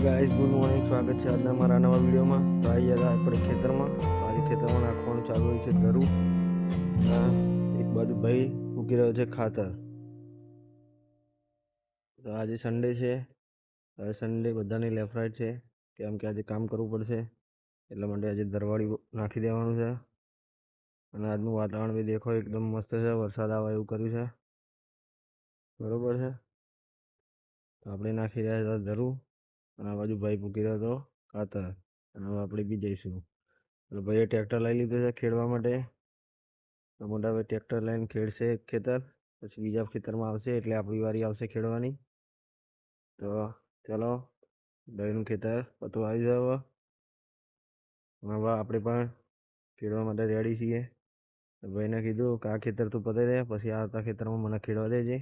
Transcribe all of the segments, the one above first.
Guys, good morning. સ્વાગત છે આજના મારા નવા વિડીયોમાં. તો આવી ગયા આપણે ખેતરમાં. આજે ખેતરમાં નાખવાનું ચાલુ હોય છે ધરું. એક બાજુ ભાઈ મૂકી રહ્યો છે ખાતર. તો આજે સન્ડે છે. હવે સન્ડે બધાની લેફ્ટ રાઈટ છે, કેમ કે આજે કામ કરવું પડશે. એટલા માટે આજે ધરવાળી નાખી દેવાનું છે. અને આજનું વાતાવરણ બી દેખો એકદમ મસ્ત છે, વરસાદ આવે એવું કર્યું છે. બરોબર છે. તો આપણે નાખી રહ્યા હતા ધરું, અને આ બાજુ ભાઈ મૂકી રહ્યો હતો ખાતર. અને હવે આપણે બી જઈશું. એટલે ભાઈએ ટ્રેક્ટર લઈ લીધું છે ખેડવા માટે. તો મોટા ભાઈ ટ્રેક્ટર લઈને ખેડશે એક ખેતર, પછી બીજા ખેતરમાં આવશે, એટલે આપણી વારી આવશે ખેડવાની. તો ચલો, ભાઈનું ખેતર પતવા આવી જાય. હવે આપણે પણ ખેડવા માટે રેડી છીએ. ભાઈને કીધું કે આ ખેતર તું પતાવી દે, પછી આવતા ખેતરમાં મને ખેડવા દેજે.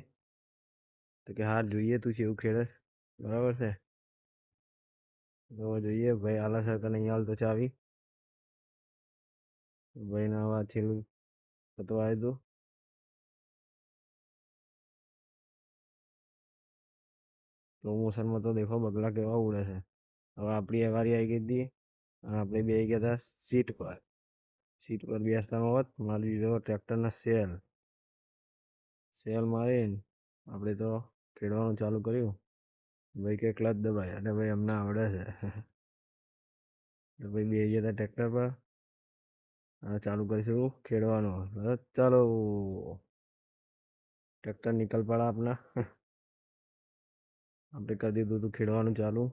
તો કે હા જોઈએ તું છે એવું ખેડે. બરાબર છે. તો જોઈએ ભાઈ આલા સરકાર નહીં હાલ તો ચાવી. ભાઈને હવે છેલ્લું પતવા આવી દઉં. પ્રમોશનમાં તો દેખો બગલા કેવા ઉડે છે. હવે આપણી વારી આવી ગઈ હતી, અને આપણે બે ગયા હતા સીટ પર. સીટ પર બેસતાનો હોત મારી દીધો ટ્રેક્ટરના સેલ મારીને આપણે તો ખેડવાનું ચાલુ કર્યું. ભાઈ કે ક્લચ દબાય, અને ભાઈ અમને આવડે છે. તો ભાઈ બે ગયા હતા ટ્રેક્ટર પર, અને ચાલુ કરીશું ખેડવાનું. ચાલો, ટ્રેક્ટર નીકળ પડે આપણા. આપણે કરી દીધું હતું ખેડવાનું ચાલુ.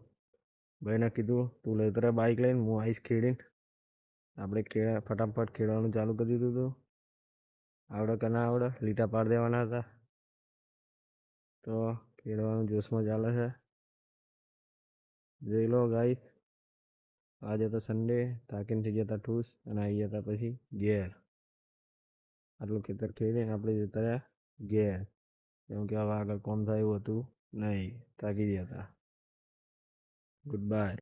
ભાઈને કીધું તું લેતો રહે બાઇક લઈને, હું આવીશ ખેડીને. આપણે ફટાફટ ખેડવાનું ચાલુ કરી દીધું હતું. આવડે કે ના આવડે, લીટા પાડી દેવાના હતા. તો ખેડવાનું જોશમાં ચાલે છે. જોઈ લો ગાઈસ, આજે તો સન્ડે, થાકીને થઈ ગયા હતા ઠૂસ, અને આવી ગયા હતા પછી ઘેર. આટલું ખેતર ખેડીને આપણે જતા રહ્યા ઘેર, કેમ કે હવે આગળ કોમ થાય એવું હતું નહીં, થાકી ગયા હતા. Good bye.